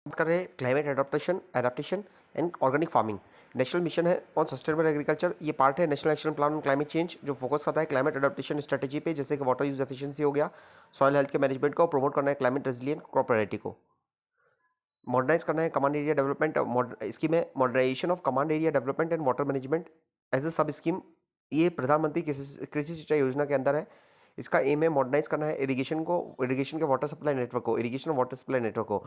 बात कर रहे हैं climate adaptation adaptation and organic farming. National mission है ऑन सस्टेनेबल एग्रीकल्चर, ये पार्ट है national action plan on climate change, जो फोकस करता है क्लाइमेट एडाप्टेशन स्ट्रेटेजी पे, जैसे कि वाटर यूज एफिशिएंसी हो गया, सॉइल हेल्थ के मैनेजमेंट को प्रमोट करना है, क्लाइमेट रेजिलिएंट क्रॉप वैरायटी को मॉडर्नाइज करना है, कमांड एरिया डेवलपमेंट स्कीम है modernisation of command area development and water management as a sub scheme. ये प्रधानमंत्री कृषि सिंचाई योजना के अंदर है। इसका एम है मॉडर्नाइज करना है इरिगेशन को, इरिगेशन के वाटर सप्लाई नेटवर्क को, इरिगेशन वाटर सप्लाई नेटवर्क को।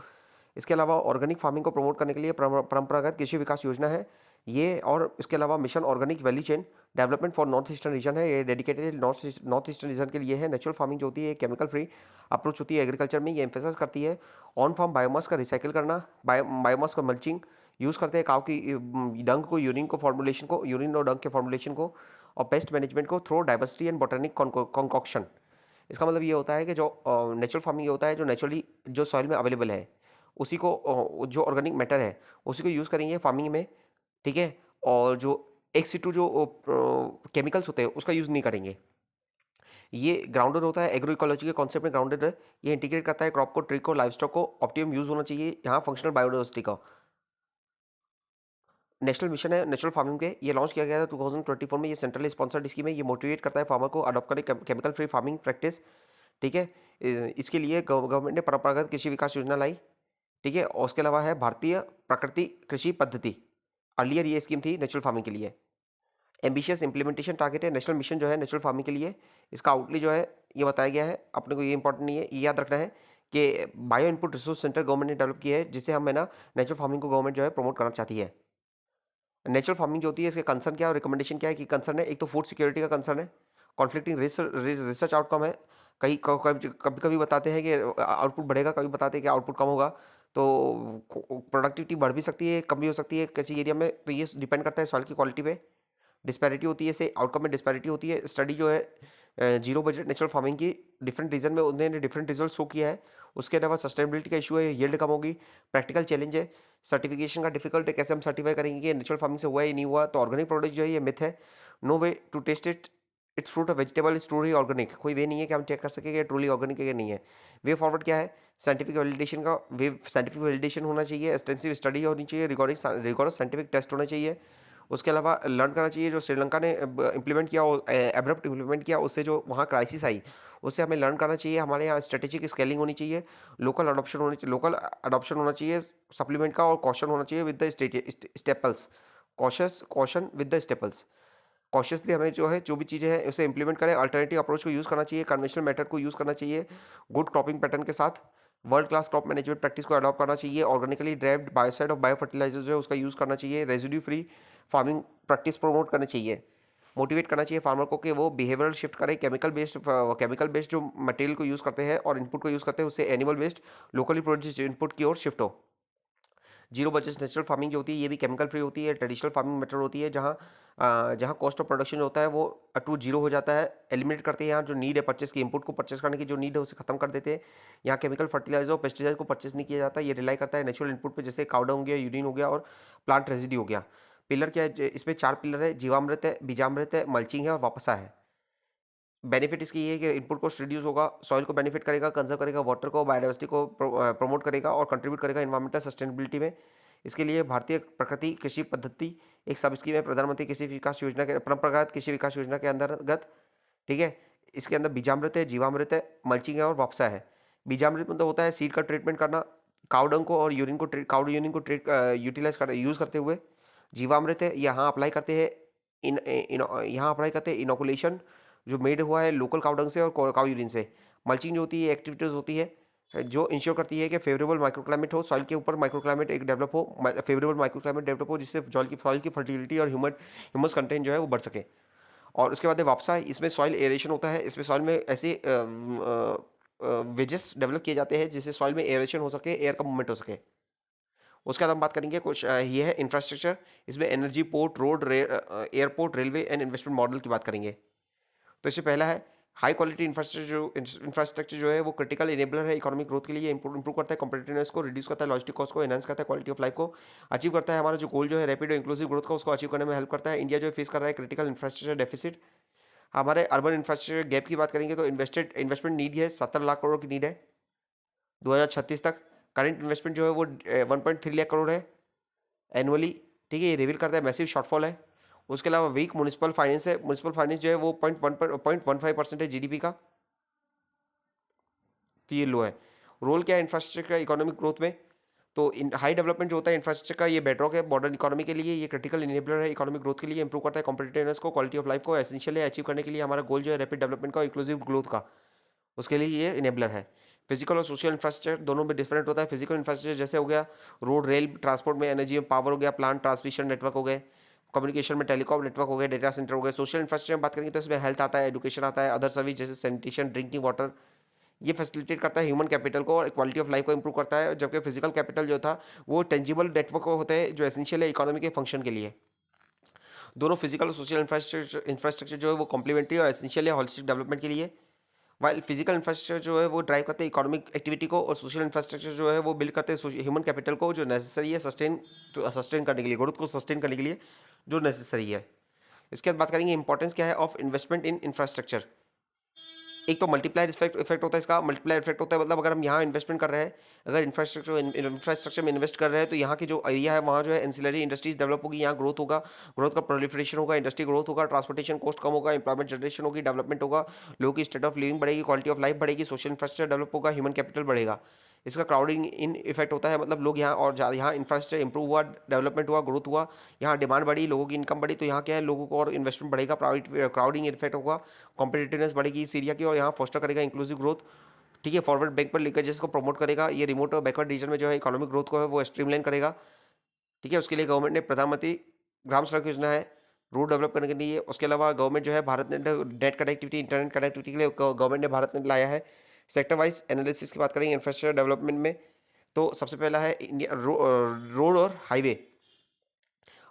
इसके अलावा ऑर्गेनिक फार्मिंग को प्रमोट करने के लिए परंपरागत कृषि विकास योजना है ये, और इसके अलावा mission organic value chain development for north eastern region है, ये डेडिकेटेड नॉर्थ ईस्टर्न रीजन के लिए है। नेचुरल फार्मिंग जो होती है केमिकल फ्री अप्रोच होती है एग्रीकल्चर में, ये एम्फेसाइज करती है ऑन फार्म बायोमास का रिसाइकिल करना, बायोमास का मल्चिंग यूज़ करते हैं, काव की डंग को, यूरिन को फॉर्मुलेशन को, यूरिन और डंग के फॉर्मुलेशन को, और पेस्ट मैनेजमेंट को through diversity and botanic concoction. इसका मतलब ये होता है कि जो नेचुरल फार्मिंग ये होता है जो नेचुरली जो सॉइल में अवेलेबल है उसी को जो ऑर्गेनिक मैटर है उसी को यूज़ करेंगे फार्मिंग में, ठीक है। और जो एक्सिटू जो केमिकल्स होते हैं उसका यूज़ नहीं करेंगे। ये ग्राउंडेड होता है, एग्रो इकोलॉजी के कॉन्सेप्ट में ग्राउंडेड है। ये इंटीग्रेट करता है क्रॉप को, ट्री को, लाइफ स्टॉक को, ऑप्टिमम यूज़ होना चाहिए यहाँ फंक्शनल बायोडाइवर्सिटी का। नेशनल मिशन है नेचुरल फार्मिंग पे, ये लॉन्च किया गया था 2024 में। ये सेंट्रली स्पॉन्सर्ड स्कीम है, ये मोटिवेट करता है फार्मर को अडॉप्ट करें केमिकल फ्री फार्मिंग प्रैक्टिस, ठीक है। इसके लिए गवर्नमेंट ने परंपरागत कृषि विकास योजना लाई, ठीक है। और उसके अलावा है भारतीय प्राकृतिक कृषि पद्धति, अर्लियर ये स्कीम थी नेचुरल फार्मिंग के लिए। एम्बिशियस इंप्लीमेंटेशन टारगेट है नेशनल मिशन जो है नेचुरल फार्मिंग के लिए। इसका आउटली जो है ये बताया गया है, अपने को ये इंपॉर्टेंट नहीं है, ये याद रखना है कि bio input resource centre government ने डेवलप किया है, जिससे हम है ना नेचुरल फार्मिंग को गवर्नमेंट जो है प्रमोट करना चाहती है। नेचुरल फार्मिंग जो होती है इसके कंसर्न क्या है और रिकमेंडेशन क्या है कि कंसर्न है, एक तो फूड सिक्योरिटी का कंसर्न है, कॉन्फ्लिक्टिंग रिसर्च आउटकम है। कहीं कभी कभी कभी बताते हैं कि आउटपुट बढ़ेगा, कभी बताते हैं कि आउटपुट कम होगा, तो प्रोडक्टिविटी बढ़ भी सकती है कम भी हो सकती है किसी एरिया में, तो ये डिपेंड करता है सॉइल की क्वालिटी पे। डिस्पैरिटी होती है, इससे आउटकम में डिस्पैरिटी होती है। स्टडी जो है जीरो बजट नेचुरल फार्मिंग की डिफरेंट रीजन में उन्होंने डिफरेंट रिजल्ट शो किया है। उसके अलावा सस्टेनेबिलिटी का इशू है, यील्ड कम होगी, प्रैक्टिकल चैलेंज है, सर्टिफिकेशन का डिफिकल्ट है, कैसे हम सर्टिफाई करेंगे कि नेचुरल फार्मिंग से हुआ या नहीं हुआ। तो ऑर्गेनिक प्रोडक्ट जो है ये मिथ है, no way to test it, it's fruit vegetable is truly organic, कोई वे नहीं है कि हम चेक कर सकें कि ट्रूली ऑर्गेनिक है या नहीं है। वे फॉरवर्ड क्या है, साइंटिफिक वैलिडेशन का वे, साइंटिफिक वैलिडेशन होना चाहिए, एक्सटेंसिव स्टडी होनी चाहिए, रिगोरस साइंटिफिक टेस्ट होना चाहिए। उसके अलावा लर्न करना चाहिए, जो श्रीलंका ने इम्प्लीमेंट किया, एब्रप्ट इम्प्लीमेंट किया, उससे जो वहाँ क्राइसिस आई उससे हमें लर्न करना चाहिए। हमारे यहाँ स्ट्रेटेजिक स्केलिंग होनी चाहिए, लोकल अडॉप्शन होना चाहिए सप्लीमेंट का, और कॉशन होना चाहिए with the staples, caution with the staples. Cautiously हमें जो है जो भी चीज़ें हैं उसे इंप्लीमेंट करें, अल्टरनेटिव अप्रोच को यूज़ करना चाहिए, कन्वेंशनल मेथड को यूज़ करना चाहिए, गुड क्रॉपिंग पैटर्न के साथ world class crop management practice को अडॉप्ट करना चाहिए, organically derived biocide of bio fertiliser जो है उसका यूज़ करना चाहिए, residue free farming practice promote करना चाहिए, मोटिवेट करना चाहिए फार्मर को कि वो बिहेवियरल शिफ्ट करें, केमिकल बेस्ड जो मटेरियल को यूज़ करते हैं और इनपुट को यूज़ करते हैं उससे animal waste locally produced input की ओर शिफ्ट हो। जीरो बजट नेचुरल फार्मिंग जो होती है ये भी केमिकल फ्री होती है, ट्रेडिशनल फार्मिंग मेथड होती है, जहाँ कॉस्ट ऑफ प्रोडक्शन जो होता है वो टू जीरो हो जाता है, एलिमिनेट करते हैं। यहाँ जो नीड है परचेस की, इनपुट को परचेस करने की जो नीड है उसे खत्म कर देते हैं। यहाँ केमिकल फर्टिलाइजर और पेस्टिसाइड को परचेस नहीं किया जाता, ये रिलाई करता है नेचुरल इनपुट पे, जैसे काउडंग हो गया, यूरिन हो गया और प्लांट रेजिड्यू हो गया। पिलर क्या है इसमें, 4 पिलर है, जीवामृत है, बीजामृत है, मल्चिंग है और वापसा है। बेनिफिट इसकी ये है कि इनपुट कॉस्ट रिड्यूस होगा, सॉइल को बेनिफिट करेगा, कंजर्व करेगा वाटर को, बायोडाइवर्सिटी को प्रमोट करेगा और कंट्रीब्यूट करेगा इन्वायरमेंटल सस्टेनेबिलिटी में। इसके लिए भारतीय प्रकृति कृषि पद्धति एक सब स्कीम है प्रधानमंत्री कृषि विकास योजना के, परंपरागत कृषि विकास योजना के अंतर्गत, ठीक है। इसके अंदर बीजामृत है, जीवामृत है, मल्चिंग है और वापसा है। बीजामृत मतलब होता है सीड का ट्रीटमेंट करना, काउडंग को और यूरिन को काउड यूरिन को यूटिलाइज कर यूज़ करते हुए। जीवामृत है, यहाँ अप्लाई करते हैं यहाँ अप्लाई करते हैं इनोकुलेशन जो मेड हुआ है लोकल काउडंग से और काउ यूरिन से। मल्चिंग जो होती है एक्टिविटीज होती है जो इंश्योर करती है कि फेवरेबल माइक्रोक्लाइमेट हो, सॉइल के ऊपर माइक्रोक्लाइमेट एक डेवलप हो, फेवरेबल माइक्रोक्लाइमेट डेवलप हो, जिससे सॉइल की फर्टिलिटी और ह्यूमस कंटेंट जो है वो बढ़ सके। और उसके बाद वापसा है, इसमें सॉइल एरेशन होता है, इसमें सॉइल में ऐसे वेजेस डेवलप किए जाते हैं जिससे सॉइल में एरेशन हो सके, एयर का मूवमेंट हो सके। उसके बाद हम बात करेंगे कुछ ये है इंफ्रास्ट्रक्चर, इसमें energy, port, road, airport, railway and investment model की बात करेंगे। तो इससे पहला है हाई क्वालिटी इंफ्रास्ट्रक्चर जो है वो क्रिटिकल इनेबलर है इकोनॉमिक ग्रोथ के लिए, इंप्रूव करता है कॉम्पिटिटिवनेस को, रिड्यूस करता है लॉजिस्टिक कॉस्ट को, एनहांस करता है क्वालिटी ऑफ लाइफ को, अचीव करता है हमारा जो गोल जो है रैपिड और इंक्लूसिव ग्रोथ का उसको अचीव करने में हेल्प करता है। इंडिया जो है फेस कर रहा है क्रिटिकल इंफ्रास्ट्रक्चर डेफिसिट। हमारे अर्बन इंफ्रास्ट्रक्चर गैप की बात करेंगे तो इन्वेस्टमेंट नीड है 70 लाख करोड़ की नीड है 2036 तक। करंट इन्वेस्टमेंट जो है वो 1.3 लाख करोड़ है एनुअली, ठीक है, ये रिवील करता है मैसिव शॉर्टफॉल है। उसके अलावा वीक म्यूनिसिपल फाइनेंस है, म्यूनिसिपल फाइनेंस जो है वो 0.15% है जीडीपी का, तो ये लो है। रोल क्या है इंफ्रास्ट्रक्चर का इकोनॉमिक ग्रोथ में, तो इन हाई डेवलपमेंट जो होता है इंफ्रास्ट्रक्चर का, ये बेडरॉक है मॉडर्न इकोनॉमी के लिए, ये क्रिटिकल इनेबलर है इकोनॉमिक ग्रोथ के लिए, इंप्रूव करता है कॉम्पिटिटिवनेस को, क्वालिटी ऑफ लाइफ को, एसेंशियल है अचीव करने के लिए हमारा गोल जो है रैपिड डेवलपमेंट का, इंक्लूसिव ग्रोथ का, उसके लिए ये इनेबलर है। फिजिकल और सोशल इंफ्रास्ट्रक्चर दोनों में डिफरेंट होता है। फिजिकल इंफ्रास्ट्रक्चर जैसे हो गया रोड रेल ट्रांसपोर्ट में, एनर्जी में पावर हो गया, प्लांट ट्रांसमिशन नेटवर्क हो गए, कम्युनिकेशन में टेलीकॉम नेटवर्क हो गए, डेटा सेंटर हो गए। सोशल इंफ्रास्ट्रक्चर में बात करेंगे तो इसमें हेल्थ आता है, एजुकेशन आता है, अदर सर्विस जैसे सैनिटेशन, ड्रिंकिंग वाटर, ये फैसिलिटेट करता है ह्यूमन कैपिटल को और क्वालिटी ऑफ लाइफ को इंप्रूव करता है। जबकि फिजिकल कैपिटल जो था वो टेंजिबल नेटवर्क होते हैं जो एसेंशियल है इकोनॉमी के फंक्शन के लिए। दोनों फिजिकल और सोशल इंफ्रास्ट्रक्चर जो है वो कॉम्प्लीमेंट्री और एसेंशियल है हॉलिस्टिक डेवलपमेंट के लिए। वाइल फिजिकल इंफ्रास्ट्रक्चर जो है वो ड्राइव करते हैं इकोनॉमिक एक्टिविटी को, और सोशल इंफ्रास्ट्रक्चर जो है वो बिल्ड करते हैं ह्यूमन कैपिटल को जो नेसेसरी है सस्टेन करने के लिए, ग्रोथ को सस्टेन करने के लिए जो नेसेसरी है। इसके बाद बात करेंगे इंपॉर्टेंस क्या है ऑफ इन्वेस्टमेंट इन इंफ्रास्ट्रक्चर। एक तो मल्टीप्लायर इफेक्ट होता है इसका, मल्टीप्लायर इफेक्ट होता है मतलब अगर हम यहाँ इन्वेस्टमेंट कर रहे हैं, अगर इंफ्रास्ट्रक्चर में इन्वेस्ट कर रहे हैं तो यहाँ की जो एरिया है वहाँ जो है एंसिलरी इंडस्ट्रीज डेवलप होगी, यहाँ ग्रोथ होगा, ग्रोथ का प्रोलिफरेशन होगा, इंडस्ट्री ग्रोथ होगा, ट्रांसपोर्टेशन कॉस्ट कम होगा, इंप्लॉयमेंट जनरेशन होगी, डेवलपमेंट होगा, लोगों की स्टेट ऑफ लिविंग बढ़ेगी, क्वालिटी ऑफ लाइफ बढ़ेगी, सोशल इंफ्रास्ट्रक्चर डेवलप होगा, ह्यूमन कैपिटल बढ़ेगा। इसका क्राउडिंग इन इफेक्ट होता है मतलब लोग यहाँ और यहाँ इंफ्रास्ट्रक्चर इंप्रूव हुआ, डेवलपमेंट हुआ, ग्रोथ हुआ, यहाँ डिमांड बढ़ी, लोगों की इनकम बढ़ी, तो यहाँ क्या है लोगों को और इन्वेस्टमेंट बढ़ेगा, क्राउडिंग इफेक्ट होगा, कॉम्पिटिटिवनेस बढ़ेगी इस एरिया की, और यहाँ फोस्टर करेगा इंक्लूसिव ग्रोथ, ठीक है, फॉरवर्ड बैंक पर लिंकेजेस को प्रमोट करेगा, ये रिमोट और बैकवर्ड रीजन में जो है इकोनॉमिक ग्रोथ को है वो स्ट्रीमलाइन करेगा, ठीक है। उसके लिए गवर्नमेंट ने प्रधानमंत्री ग्राम सड़क योजना है रोड डेवलप करने के लिए। उसके अलावा गवर्नमेंट जो है Bharat net connectivity internet connectivity के लिए गवर्नमेंट ने भारत नेट लाया है। सेक्टर वाइज एनालिसिस की बात करेंगे इंफ्रास्ट्रक्चर डेवलपमेंट में, तो सबसे पहला है इंडिया रोड और हाईवे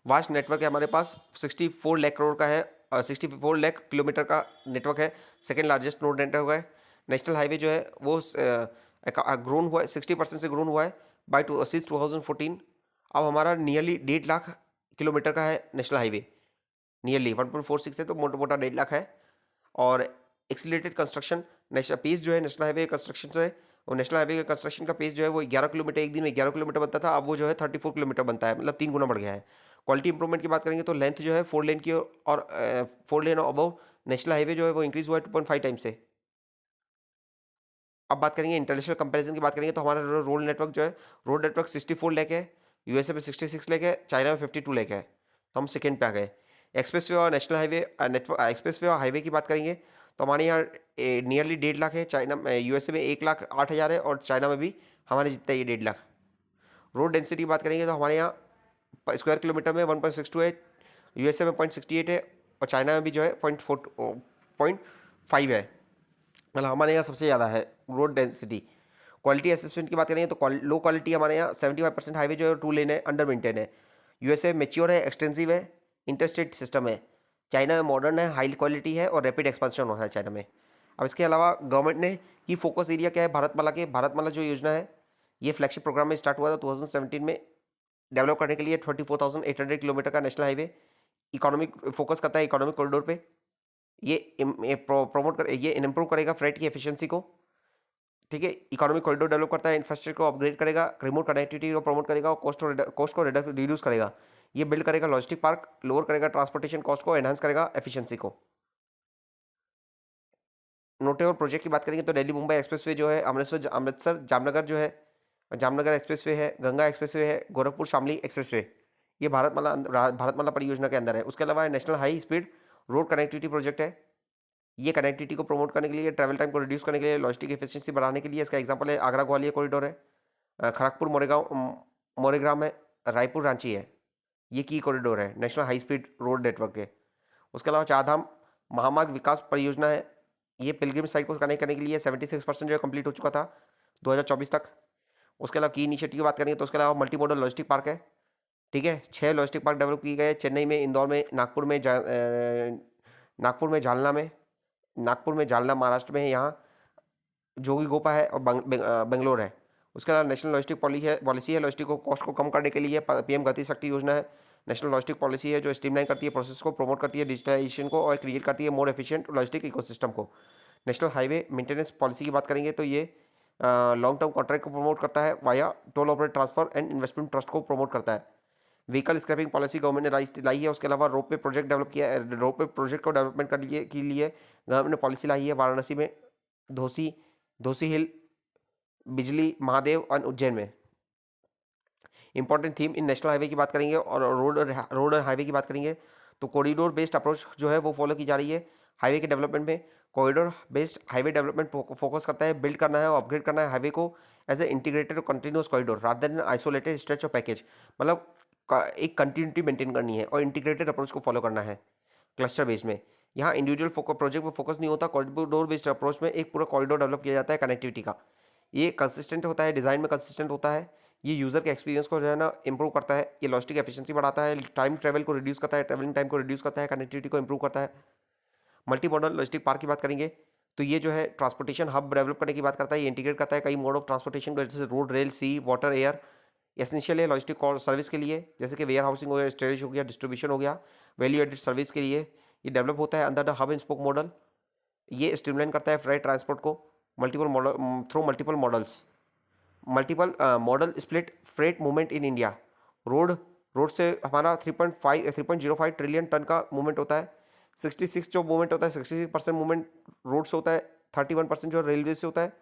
वास्ट नेटवर्क है हमारे पास, 64 लाख करोड़ का है, 64 लाख किलोमीटर का नेटवर्क है, सेकेंड लार्जेस्ट रोड नेटवर्क है। नेशनल हाईवे जो है वो ग्रोन हुआ है, 60% से ग्रोन हुआ है बाई 2014। अब हमारा नियरली 1.5 लाख किलोमीटर का है नेशनल हाईवे, नियरली 1.46 है तो मोटा मोटा 1.5 लाख है। और एक्सीलरेटेड कंस्ट्रक्शन नेशनल पेस जो है नेशनल हाईवे कंस्ट्रक्शन से, और नेशनल हाईवे के कंस्ट्रक्शन का पेस जो है वो 11 किलोमीटर एक दिन में 11 किलोमीटर बनता था, अब वो जो है 34 किलोमीटर बनता है, मतलब 3 गुना बढ़ गया है। क्वालिटी इंप्रूवमेंट की बात करेंगे तो लेंथ जो है 4 लेन की और 4 लेन और अबव नेशनल हाईवे जो है वो इंक्रीज हुआ है 2.5 टाइम से। अब बात करेंगे इंटरनेशनल कंपैरिजन की बात करेंगे तो हमारा रोड नेटवर्क जो है रोड नेटवर्क 64 लाख है, यूएसए में 66 लाख है, चाइना में 52 लाख है, तो हम सेकेंड पे आ गए। एक्सप्रेस वे और national highway network express way और हाईवे की बात करेंगे तो हमारे यहाँ नियरली 1.5 लाख है, चाइना में यूएसए में 1,08,000 है, और चाइना में भी हमारे जितना ही 1.5 लाख। रोड डेंसिटी की बात करेंगे तो हमारे यहाँ स्क्वायर किलोमीटर में 1.62 है, यूएसए में 0.68 है, और चाइना में भी जो है 0.5 है, मतलब हमारे यहाँ सबसे ज़्यादा है रोड डेंसिटी। क्वालिटी असेसमेंट की बात करेंगे तो लो क्वालिटी हमारे यहाँ 75% हाईवे जो है 2 लेन है, अंडर मेंटेन है। यूएसए मेच्योर है, एक्सटेंसिव है, इंटरस्टेट सिस्टम है। चाइना में मॉडर्न है, हाई क्वालिटी है, और रैपिड एक्सपेंशन हो रहा है चाइना में। अब इसके अलावा गवर्नमेंट ने की फोकस एरिया क्या है भारतमाला के, भारतमाला जो योजना है ये फ्लैगशिप प्रोग्राम में स्टार्ट हुआ था 2017 में, डेवलप करने के लिए 24,800 किलोमीटर का नेशनल हाईवे इकोनॉमिक फोकस करता है इकोनॉमिक कॉरिडोर पे। ये प्रमोट कर ये इम्प्रूव करेगा फ्रेट की एफिशिएंसी को, ठीक है, इकोनॉमिक कॉरिडोर डेवलप करता है, इंफ्रास्ट्रक्चर को अपग्रेड करेगा, रिमोट कनेक्टिविटी को प्रमोट करेगा, और कॉस्ट को रिड्यूस करेगा। ये बिल्ड करेगा लॉजिस्टिक पार्क, लोअर करेगा ट्रांसपोर्टेशन कॉस्ट को, एनहांस करेगा एफिशिएंसी को। नोटेबल प्रोजेक्ट की बात करेंगे तो दिल्ली मुंबई एक्सप्रेसवे जो है, अमृतसर जामनगर जो है जामनगर एक्सप्रेसवे है, गंगा एक्सप्रेसवे है, गोरखपुर शामली एक्सप्रेसवे, ये भारतमाला परियोजना के अंदर है। उसके अलावा national high speed road connectivity project है, ये कनेक्टिविटी को प्रमोट करने के लिए, ट्रैवल टाइम को रिड्यूस करने के लिए, लॉजिस्टिक एफिशिएंसी बढ़ाने के लिए। इसका एग्जांपल है आगरा ग्वालियर कॉरिडोर है, खड़गपुर मोरेग्राम है, रायपुर रांची है, ये की कॉरिडोर है national high speed road network के। उसके अलावा चारधाम महामार्ग विकास परियोजना है, ये पिलग्रिम साइट को कनेक्ट करने के लिए 76% जो है कंप्लीट हो चुका था 2024 तक। उसके अलावा की इनिशिएटिव की बात करेंगे तो उसके अलावा मल्टी मॉडल लॉजिस्टिक पार्क है, ठीक है, 6 लॉजिस्टिक पार्क डेवलप किए गए चेन्नई में, इंदौर में, नागपुर में जालना महाराष्ट्र में है, यहाँ जोगीघोपा है, और बेंगलोर है। उसके अलावा नेशनल लॉजिस्टिक पॉलिसी है लॉजिस्टिक को कॉस्ट को कम करने के लिए, पीएम गति शक्ति योजना है, नेशनल लॉजिस्टिक पॉलिसी है जो स्ट्रीमलाइन करती है प्रोसेस को, प्रमोट करती है डिजिटलाइजेशन को, और क्रिएट करती है मोर एफिशिएंट लॉजिस्टिक इकोसिस्टम को। नेशनल हाईवे मेंटेनेंस पॉलिसी की बात करेंगे तो ये लॉन्ग टर्म कॉन्ट्रैक्ट को प्रमोट करता है via toll operate transfer and investment trust को प्रमोट करता है। व्हीकल स्क्रैपिंग पॉलिसी गवर्नमेंट ने लाई है। उसके अलावा रोप वे प्रोजेक्ट डेवलप किया है, रोप वे प्रोजेक्ट को डेवलपमेंट के लिए गवर्नमेंट ने पॉलिसी लाई है वाराणसी में, धोसी धोसी हिल, बिजली, महादेव और उज्जैन में। Important theme in national highway की बात करेंगे और रोड और हाईवे की बात करेंगे तो कॉरिडोर बेस्ड अप्रोच जो है वो फॉलो की जा रही है हाईवे के डेवलपमेंट में। Corridor based highway development focus करता है बिल्ड करना है और अपग्रेड करना है हाईवे को एज ए इंटीग्रेटेड और continuous corridor rather than isolated stretch और पैकेज। मतलब एक कंटिन्यूटी मेंटेन करनी है और इंटीग्रेटेड अप्रोच को फॉलो करना है क्लस्टर बेस में। यहाँ इंडिविजुअल प्रोजेक्ट पर फोकस नहीं होता, कॉरिडोर बेस्ड अप्रोच में एक पूरा कॉरिडोर डेवलप किया जाता है कनेक्टिविटी का। ये कंसिस्टेंट होता है, डिज़ाइन में कंसिस्टेंट होता है, ये यूज़र के एक्सपीरियंस को जो है ना इंप्रूव करता है, ये लॉजिस्टिक एफिशिएंसी बढ़ाता है, टाइम ट्रैवल को रिड्यूस करता है, ट्रैवलिंग टाइम को रिड्यूस करता है, कनेक्टिविटी को इंप्रूव करता है। मल्टी मॉडल लॉजिस्टिक पार्क की बात करेंगे तो ये जो है ट्रांसपोर्टेशन हब डेवलप करने की बात करता है। ये इंटीग्रेट करता है कई मोड ऑफ ट्रांसपोर्टेशन को जैसे रोड, रेल, सी, वाटर, एयर। एसेंशियल है लॉजिस्टिक सर्विस के लिए जैसे कि वेयर हाउसिंग हो गया, स्टोरेज हो गया, डिस्ट्रीब्यूशन हो गया, वैल्यू एडेड सर्विस के लिए ये डेवलप होता है under the hub and spoke model. ये स्ट्रीमलाइन करता है फ्रेट ट्रांसपोर्ट को multiple model through multiple models, multiple model split freight movement in India. Road road से हमारा 3.05 ट्रिलियन टन का मूवमेंट होता है। 66 जो मूवमेंट होता है 66% मूवमेंट रोड से होता है, 31% जो रेलवे से होता है,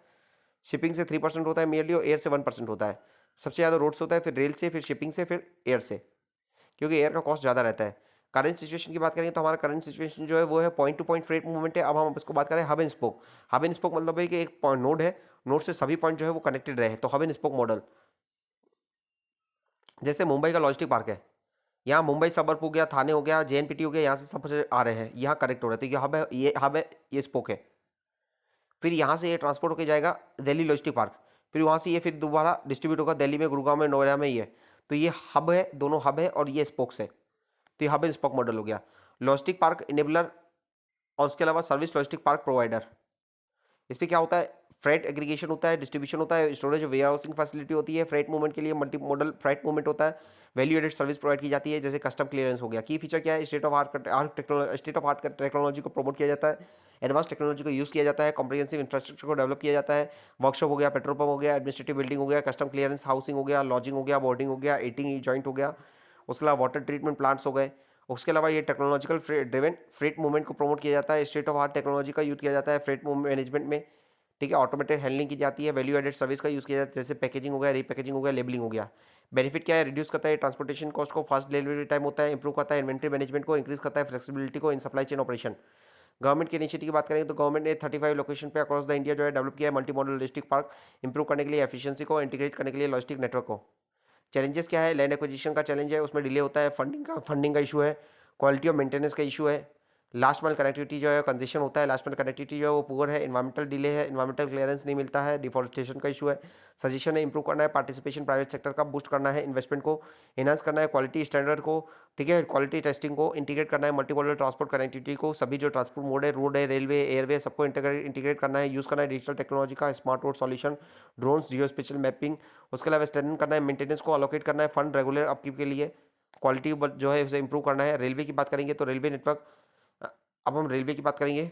शिपिंग से 3% होता है मेनली और एयर से 1% होता है। सबसे ज़्यादा रोड से होता है, फिर रेल से, फिर शिपिंग से, फिर एयर से, क्योंकि एयर का कॉस्ट ज़्यादा रहता है। करंट सिचुएशन की बात करेंगे तो हमारा करंट सिचुएशन जो है वो है point two point freight movement है। अब हम इसको बात करें hub and spoke. Hub and spoke मतलब है कि एक नोड है, नोड से सभी पॉइंट जो है वो कनेक्टेड रहे, तो हब एंड स्पोक मॉडल। जैसे मुंबई का लॉजिस्टिक पार्क है, यहाँ मुंबई सबअर्ब हो गया, थाने हो गया, जेएनपीटी हो गया, यहाँ से सब आ रहे हैं, यहाँ कनेक्ट हो रहे हैं, तो ये हब है, ये हब है, ये स्पोक है। फिर यहाँ से ये ट्रांसपोर्ट होकर जाएगा दिल्ली लॉजिस्टिक पार्क, फिर वहाँ से ये फिर दोबारा डिस्ट्रीब्यूट होगा दिल्ली में, गुरुग्राम में, नोएडा में। ये तो ये हब है, दोनों हब है और ये स्पोक्स है, तो ये हब एंड स्पोक मॉडल हो गया। लॉजिस्टिक पार्क इनेबलर और उसके अलावा सर्विस लॉजिस्टिक पार्क प्रोवाइडर। इस पर क्या होता है, फ्रेट एग्रीगेशन होता है, डिस्ट्रीब्यूशन होता है, स्टोरेज वेयर हाउसिंग फैसिलिटी होती है, फ्रेट मूवमेंट के लिए मल्टी मॉडल फ्रेट मूवमेंट होता है, वैल्यू एडेड सर्विस प्रोवाइड की जाती है जैसे कस्टम क्लियरेंस हो गया। की फीचर क्या है, स्टेट ऑफ आर्ट टेक्नोलॉजी को प्रमोट किया जाता है, एडवांस टेक्नोलॉजी को यूज़ किया जाता है, कॉम्प्रिहेंसिव इंफ्रास्ट्रक्चर को डेवलप किया जाता है, वर्कशॉप हो गया, पेट्रोल पंप हो गया, एडमिनिस्ट्रेटिव बिल्डिंग हो गया, कस्टम क्लियरेंस हाउसिंग हो गया, लॉजिंग हो गया, बोर्डिंग हो गया, ईटिंग जॉइंट हो गया, उसके अलावा वाटर ट्रीटमेंट प्लांट्स हो गए। उसके अलावा ये टेक्नोलॉजिकल ड्रिवन फ्रेट मूवमेंट को प्रमोट किया जाता है, स्टेट ऑफ आर्ट टेक्नोलॉजी का यूज़ किया जाता है फ्रेट मैनेजमेंट में, ठीक है। ऑटोमेटेड हैंडलिंग की जाती है, वैल्यू एडेड सर्विस का यूज़ किया जाता है जैसे पैकेजिंग हो गया, रीपैकेजिंग हो गया, लेबलिंग हो गया। बेनिफिट क्या है, रिड्यूस करता है ट्रांसपोर्टेशन कॉस्ट को, फास्ट डिलीवरी टाइम होता है, इंप्रूव करता है इन्वेंट्री मैनेजमेंट को, इंक्रीज करता है फ्लेक्सिबिलिटी को in supply chain operation. Government की इनिशिएटिव की बात करेंगे तो गवर्नमेंट ने 35 लोकेशन पे अक्रॉस द इंडिया जो है डेवलप किया है multi modal logistic park, improve करने के लिए एफिशिएंसी को, इंटीग्रेट करने के लिए लॉजिस्टिक नेटवर्क को। चैलेंजेस क्या है, लैंड एक्विजिशन का चैलेंज है, उसमें डिले होता है, फंडिंग का इशू है, क्वालिटी ऑफ मेंटेनेंस का इशू है, लास्ट माइल कनेक्टिविटी जो है कंजेशन होता है, लास्ट माइल कनेक्टिविटी जो है वो पुअर है, इन्वायरमेंटल डिले है, इन्वायरमेंटल क्लियरेंस नहीं मिलता है, डिफॉरेस्टेशन का इशू है। सजेशन है इंप्रूव करना है पार्टिसिपेशन प्राइवेट सेक्टर का, बूस्ट करना है इन्वेस्टमेंट को, एनहांस करना है क्वालिटी स्टैंडर्ड को, ठीक है, क्वालिटी टेस्टिंग को, इंटीग्रेट करना है मल्टीमॉडल ट्रांसपोर्ट कनेक्टिविटी को, सभी जो ट्रांसपोर्ट मोड है, रोड है, रेलवे, एयरवे, सबको इंटीग्रेट करना है, यूज़ करना है डिजिटल टेक्नोलॉजी का, स्मार्ट रोड सॉल्यूशन, ड्रोन्स, जियो स्पेशल मैपिंग। उसके अलावा स्ट्रेंथन करना है मेंटेनेंस को, अलोकेट करना है फंड रेगुलर अपकीप के लिए, क्वालिटी जो है उसे इंप्रूव करना है। रेलवे की बात करेंगे तो रेलवे नेटवर्क, अब हम रेलवे की बात करेंगे